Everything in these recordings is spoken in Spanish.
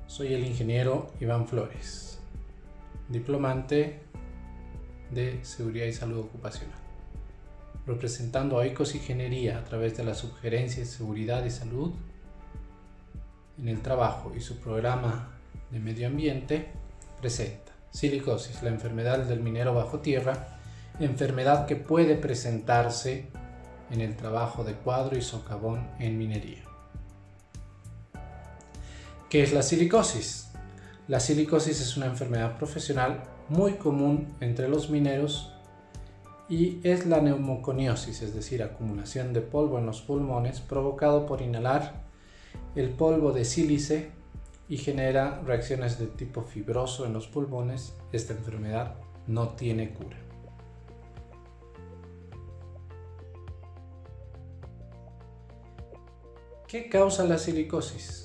Soy el ingeniero Iván Flores, diplomante de Seguridad y Salud Ocupacional, representando a Oikos Ingeniería a través de la Subgerencia de Seguridad y Salud en el Trabajo y su programa de Medio Ambiente. Presenta silicosis, la enfermedad del minero bajo tierra, enfermedad que puede presentarse en el trabajo de cuadro y socavón en minería. ¿Qué es la silicosis? La silicosis es una enfermedad profesional muy común entre los mineros y es la neumoconiosis, es decir, acumulación de polvo en los pulmones provocado por inhalar el polvo de sílice y genera reacciones de tipo fibroso en los pulmones. Esta enfermedad no tiene cura. ¿Qué causa la silicosis?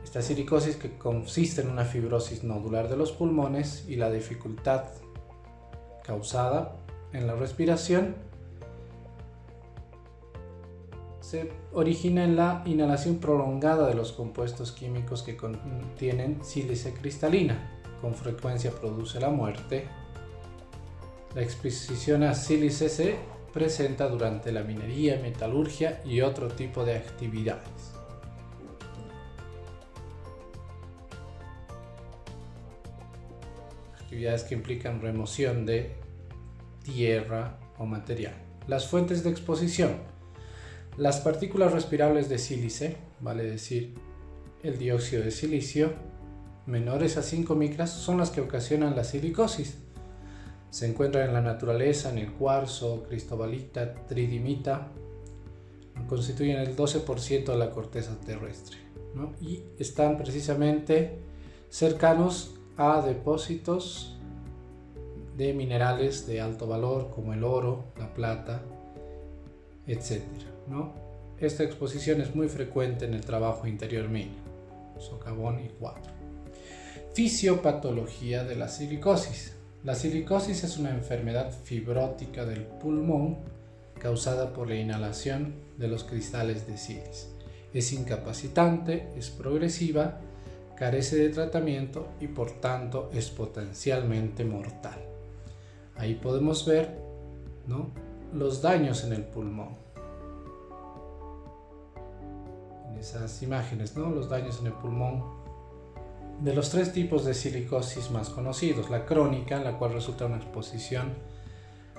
Esta silicosis, que consiste en una fibrosis nodular de los pulmones y la dificultad causada en la respiración, se origina en la inhalación prolongada de los compuestos químicos que contienen sílice cristalina. Con frecuencia produce la muerte. La exposición a sílice se presenta durante la minería, metalurgia y otro tipo de actividades. Actividades que implican remoción de tierra o material. Las fuentes de exposición. Las partículas respirables de sílice, vale decir el dióxido de silicio, menores a 5 micras, son las que ocasionan la silicosis. Se encuentran en la naturaleza, en el cuarzo, cristobalita, tridimita, constituyen el 12% de la corteza terrestre, ¿no? Y están precisamente cercanos a depósitos de minerales de alto valor como el oro, la plata, etc., ¿no? Esta exposición es muy frecuente en el trabajo interior minero, socavón y cuadro. Fisiopatología de la silicosis. La silicosis es una enfermedad fibrótica del pulmón causada por la inhalación de los cristales de sílice. Es incapacitante, es progresiva, carece de tratamiento y por tanto es potencialmente mortal. Ahí podemos ver, ¿no?, los daños en el pulmón. En esas imágenes, ¿no?, los daños en el pulmón de los 3 tipos de silicosis más conocidos. La crónica, en la cual resulta una exposición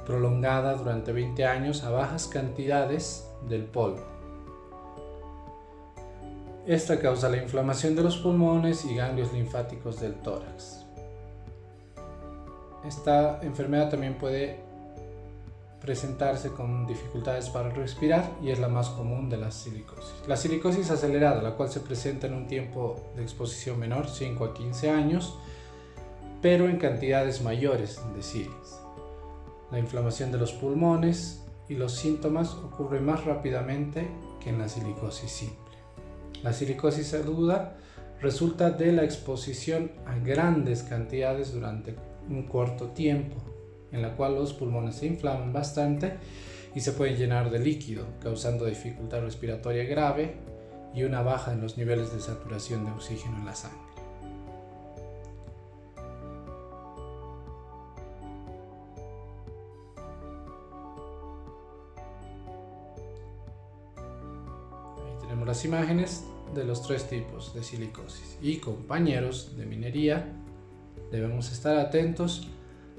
prolongada durante 20 años a bajas cantidades del polvo. Esta causa la inflamación de los pulmones y ganglios linfáticos del tórax. Esta enfermedad también puede presentarse con dificultades para respirar y es la más común de las silicosis. La silicosis acelerada, la cual se presenta en un tiempo de exposición menor, 5 a 15 años, pero en cantidades mayores de sílice. La inflamación de los pulmones y los síntomas ocurren más rápidamente que en la silicosis simple. La silicosis aguda resulta de la exposición a grandes cantidades durante un corto tiempo, en la cual los pulmones se inflaman bastante y se pueden llenar de líquido, causando dificultad respiratoria grave y una baja en los niveles de saturación de oxígeno en la sangre. Ahí tenemos las imágenes de los 3 tipos de silicosis. Y compañeros de minería, debemos estar atentos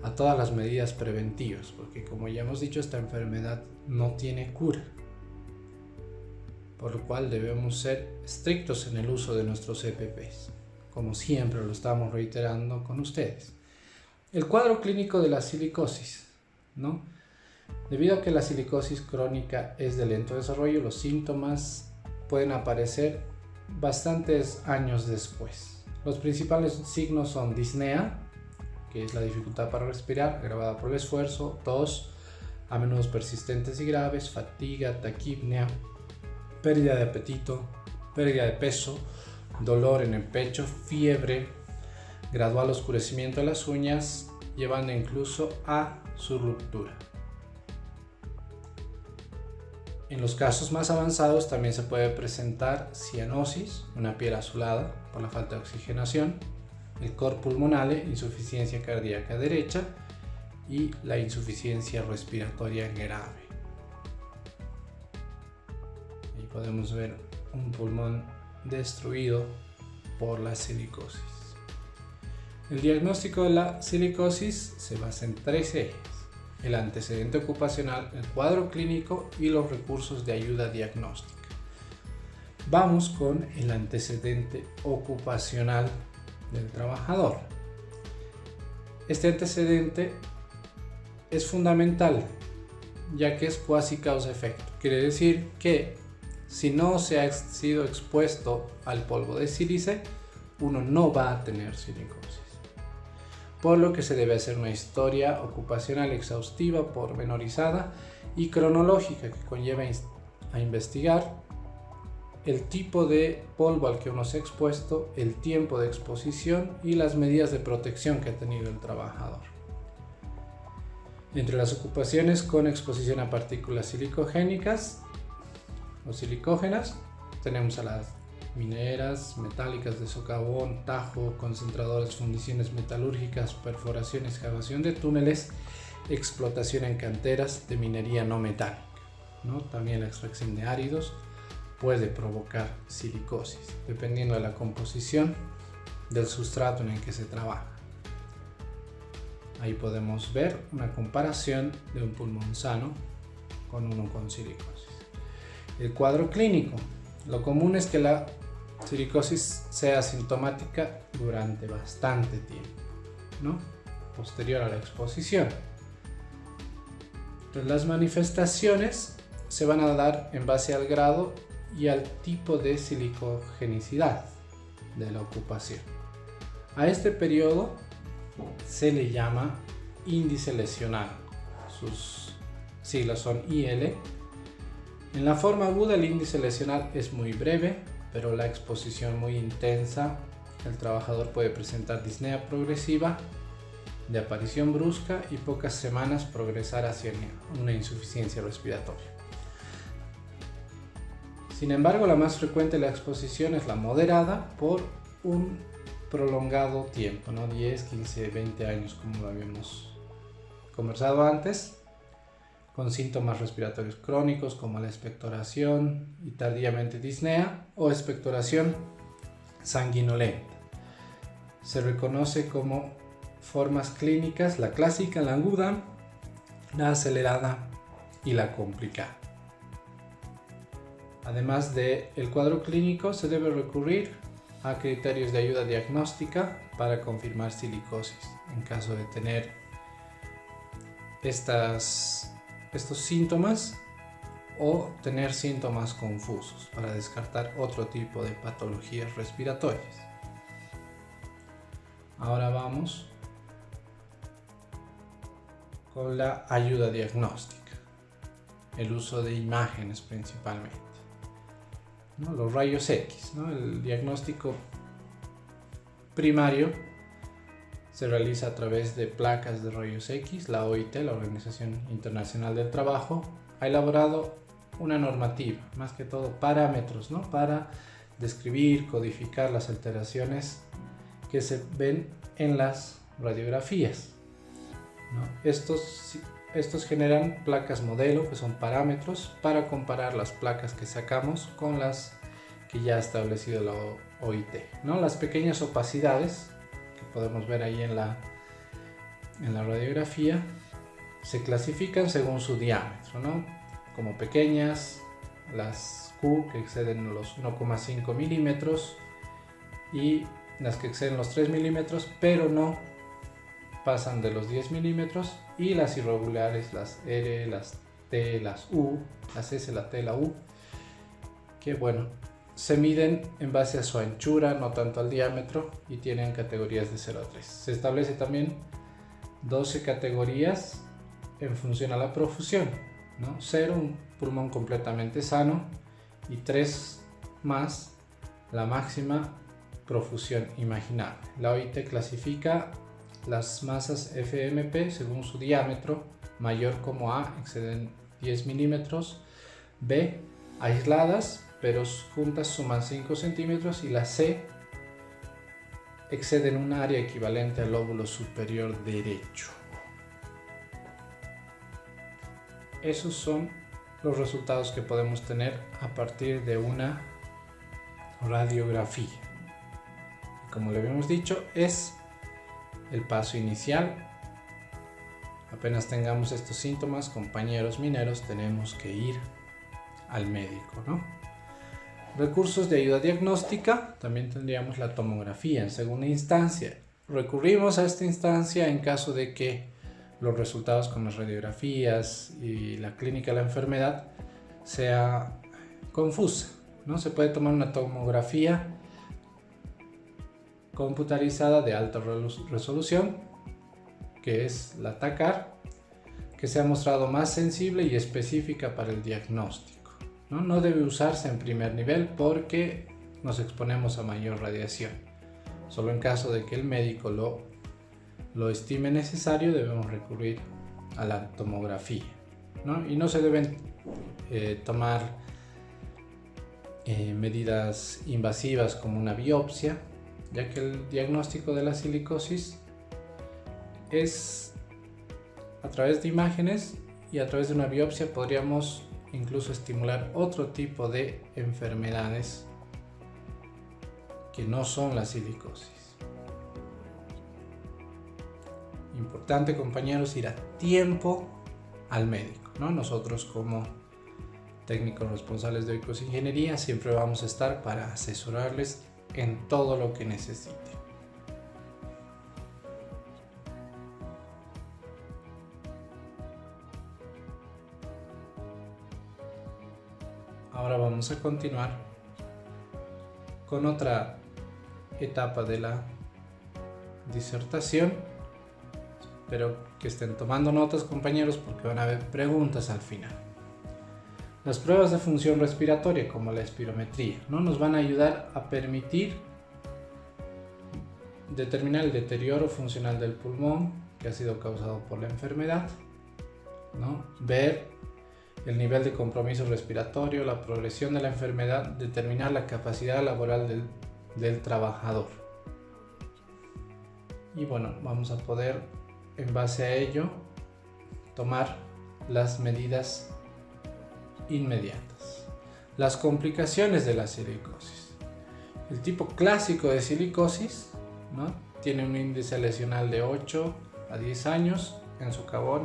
a todas las medidas preventivas, porque como ya hemos dicho, esta enfermedad no tiene cura, por lo cual debemos ser estrictos en el uso de nuestros EPPs, como siempre lo estamos reiterando con ustedes. El cuadro clínico de la silicosis, ¿no? Debido a que la silicosis crónica es de lento desarrollo, los síntomas pueden aparecer bastantes años después. Los principales signos son disnea, que es la dificultad para respirar, agravada por el esfuerzo, tos, a menudo persistentes y graves, fatiga, taquipnea, pérdida de apetito, pérdida de peso, dolor en el pecho, fiebre, gradual oscurecimiento de las uñas, llevando incluso a su ruptura. En los casos más avanzados también se puede presentar cianosis, una piel azulada por la falta de oxigenación, el cor pulmonale, insuficiencia cardíaca derecha y la insuficiencia respiratoria grave. Ahí podemos ver un pulmón destruido por la silicosis. El diagnóstico de la silicosis se basa en 3 ejes: el antecedente ocupacional, el cuadro clínico y los recursos de ayuda diagnóstica. Vamos con el antecedente ocupacional del trabajador. Este antecedente es fundamental, ya que es cuasi causa-efecto. Quiere decir que si no se ha sido expuesto al polvo de sílice, uno no va a tener silicosis. Por lo que se debe hacer una historia ocupacional exhaustiva, pormenorizada y cronológica que conlleva a investigar el tipo de polvo al que uno se ha expuesto, el tiempo de exposición y las medidas de protección que ha tenido el trabajador. Entre las ocupaciones con exposición a partículas silicogénicas o silicógenas tenemos a las mineras, metálicas de socavón, tajo, concentradores, fundiciones metalúrgicas, perforaciones, excavación de túneles, explotación en canteras de minería no metálica, ¿no? También la extracción de áridos puede provocar silicosis, dependiendo de la composición del sustrato en el que se trabaja. Ahí podemos ver una comparación de un pulmón sano con uno con silicosis. El cuadro clínico. Lo común es que la silicosis sea asintomática durante bastante tiempo, ¿no? Posterior a la exposición. Entonces, las manifestaciones se van a dar en base al grado y al tipo de silicogenicidad de la ocupación. A este periodo se le llama índice lesional. Sus siglas son IL. En la forma aguda el índice lesional es muy breve, pero la exposición muy intensa. El trabajador puede presentar disnea progresiva de aparición brusca y pocas semanas progresar hacia una insuficiencia respiratoria. Sin embargo, la más frecuente de la exposición es la moderada por un prolongado tiempo, ¿no? 10, 15, 20 años como lo habíamos conversado antes, con síntomas respiratorios crónicos como la expectoración y tardíamente disnea o expectoración sanguinolenta. Se reconoce como formas clínicas la clásica, la aguda, la acelerada y la complicada. Además del cuadro clínico, se debe recurrir a criterios de ayuda diagnóstica para confirmar silicosis en caso de tener estos síntomas o tener síntomas confusos para descartar otro tipo de patologías respiratorias. Ahora vamos con la ayuda diagnóstica, el uso de imágenes principalmente, ¿no? Los rayos X, ¿no? El diagnóstico primario se realiza a través de placas de rayos X. La OIT, la Organización Internacional del Trabajo, ha elaborado una normativa, más que todo parámetros, ¿no? Para describir, codificar las alteraciones que se ven en las radiografías, ¿no? Estos generan placas modelo, que son parámetros, para comparar las placas que sacamos con las que ya ha establecido la OIT, ¿no? Las pequeñas opacidades que podemos ver ahí en la radiografía se clasifican según su diámetro, ¿no? Como pequeñas, las Q que exceden los 1,5 milímetros y las que exceden los 3 milímetros, pero no pasan de los 10 milímetros, y las irregulares, las R, las T, las U, las S, la T, la U, que bueno, se miden en base a su anchura, no tanto al diámetro, y tienen categorías de 0 a 3. Se establece también 12 categorías en función a la profusión, ¿no? 0, un pulmón completamente sano, y 3 más la máxima profusión imaginable. La OIT clasifica las masas FMP según su diámetro, mayor como A, exceden 10 milímetros, B, aisladas, pero juntas suman 5 centímetros, y la C, exceden un área equivalente al lóbulo superior derecho. Esos son los resultados que podemos tener a partir de una radiografía. Como le habíamos dicho, es el paso inicial. Apenas tengamos estos síntomas, compañeros mineros, tenemos que ir al médico, ¿no? Recursos de ayuda diagnóstica, también tendríamos la tomografía en segunda instancia. Recurrimos a esta instancia en caso de que los resultados con las radiografías y la clínica de la enfermedad sea confusa, ¿no? Se puede tomar una tomografía computarizada de alta resolución, que es la TACAR, que se ha mostrado más sensible y específica para el diagnóstico. No debe usarse en primer nivel porque nos exponemos a mayor radiación. Solo en caso de que el médico lo estime necesario, debemos recurrir a la tomografía, ¿no? Y no se deben tomar medidas invasivas como una biopsia, ya que el diagnóstico de la silicosis es a través de imágenes, y a través de una biopsia podríamos incluso estimular otro tipo de enfermedades que no son la silicosis. Importante, compañeros, ir a tiempo al médico, ¿no? Nosotros como técnicos responsables de Oikosingeniería siempre vamos a estar para asesorarles en todo lo que necesiten. Ahora vamos a continuar con otra etapa de la disertación. Espero que estén tomando notas, compañeros, porque van a haber preguntas al final. Las pruebas de función respiratoria, como la espirometría, ¿no? Nos van a ayudar a permitir determinar el deterioro funcional del pulmón que ha sido causado por la enfermedad, ¿no? Ver el nivel de compromiso respiratorio, la progresión de la enfermedad, determinar la capacidad laboral del trabajador. Y bueno, vamos a poder, en base a ello, tomar las medidas inmediatas. Las complicaciones de la silicosis. El tipo clásico de silicosis, ¿no? Tiene un índice lesional de 8 a 10 años en socavón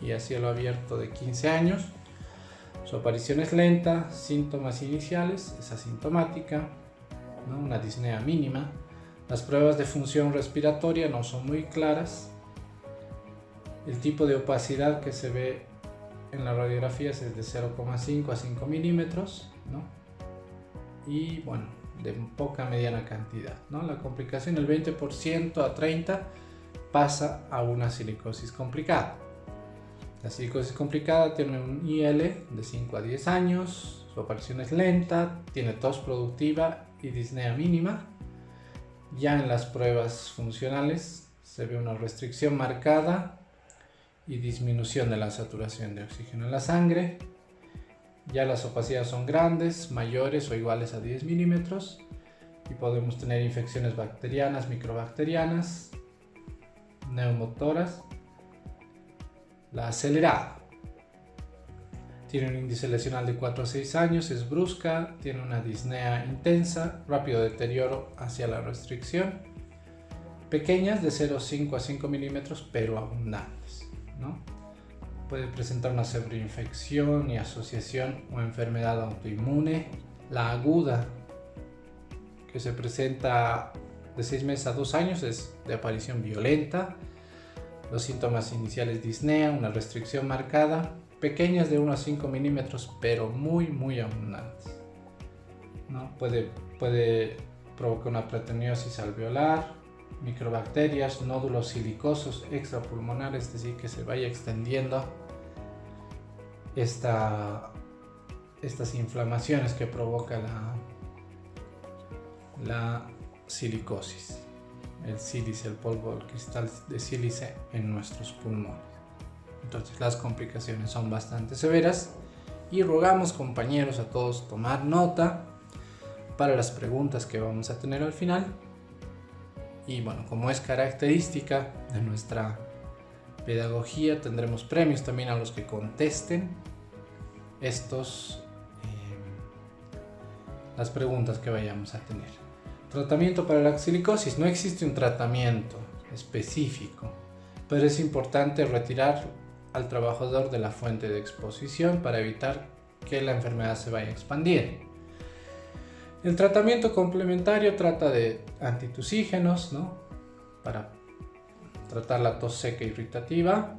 y a cielo abierto de 15 años. Su aparición es lenta, síntomas iniciales, es asintomática, ¿no? Una disnea mínima. Las pruebas de función respiratoria no son muy claras. El tipo de opacidad que se ve en las radiografías es de 0,5 a 5 milímetros, ¿no? Y bueno, de poca mediana cantidad, ¿no? La complicación, el 20% a 30% pasa a una silicosis complicada. La silicosis complicada tiene un IL de 5 a 10 años, su aparición es lenta, tiene tos productiva y disnea mínima. Ya en las pruebas funcionales se ve una restricción marcada y disminución de la saturación de oxígeno en la sangre. Ya las opacidades son grandes, mayores o iguales a 10 milímetros, y podemos tener infecciones bacterianas, microbacterianas, neumotoras. La acelerada tiene un índice lesional de 4 a 6 años, es brusca, tiene una disnea intensa, rápido deterioro hacia la restricción, pequeñas de 0,5 a 5 milímetros pero abundantes, ¿no? Puede presentar una sobreinfección y asociación o enfermedad autoinmune. La aguda, que se presenta de 6 meses a 2 años, es de aparición violenta. Los síntomas iniciales: disnea, una restricción marcada, pequeñas de 1 a 5 milímetros, pero muy abundantes, ¿no? Puede provocar una proteinosis alveolar, microbacterias, nódulos silicosos extrapulmonares, es decir, que se vaya extendiendo estas inflamaciones que provoca la silicosis. El sílice, el polvo, el cristal de sílice en nuestros pulmones. Entonces las complicaciones son bastante severas Y rogamos, compañeros, a todos tomar nota para las preguntas que vamos a tener al final. Y bueno, como es característica de nuestra pedagogía, tendremos premios también a los que contesten las preguntas que vayamos a tener. Tratamiento para la silicosis. No existe un tratamiento específico, pero es importante retirar al trabajador de la fuente de exposición para evitar que la enfermedad se vaya a expandir. El tratamiento complementario trata de antitusígenos, ¿no? Para tratar la tos seca irritativa,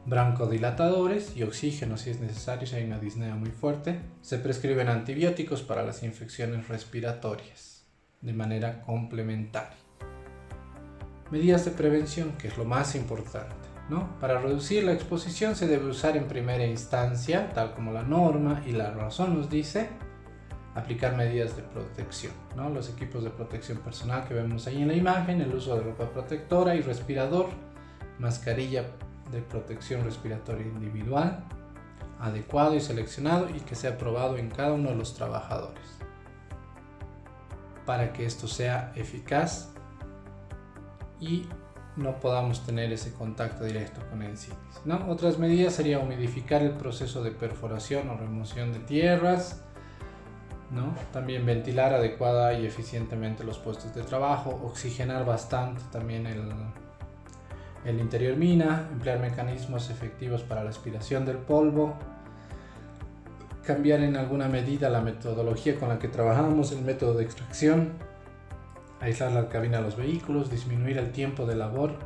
broncodilatadores y oxígeno si es necesario, si hay una disnea muy fuerte. Se prescriben antibióticos para las infecciones respiratorias de manera complementaria. Medidas de prevención, que es lo más importante, ¿no? Para reducir la exposición se debe usar en primera instancia, tal como la norma y la razón nos dice, aplicar medidas de protección, ¿no? Los equipos de protección personal que vemos ahí en la imagen, el uso de ropa protectora y respirador, mascarilla de protección respiratoria individual, adecuado y seleccionado y que sea probado en cada uno de los trabajadores para que esto sea eficaz y no podamos tener ese contacto directo con el sílice, ¿no? Otras medidas sería humidificar el proceso de perforación o remoción de tierras, ¿no? También ventilar adecuada y eficientemente los puestos de trabajo, oxigenar bastante también el interior mina, emplear mecanismos efectivos para la aspiración del polvo, cambiar en alguna medida la metodología con la que trabajamos, el método de extracción, aislar la cabina de los vehículos, disminuir el tiempo de labor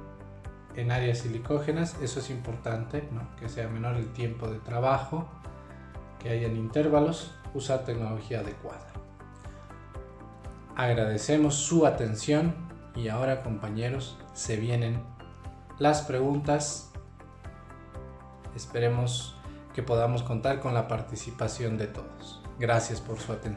en áreas silicógenas, eso es importante, ¿no? Que sea menor el tiempo de trabajo, que hayan intervalos, usar tecnología adecuada. Agradecemos su atención y ahora, compañeros, se vienen las preguntas. Esperemos que podamos contar con la participación de todos. Gracias por su atención.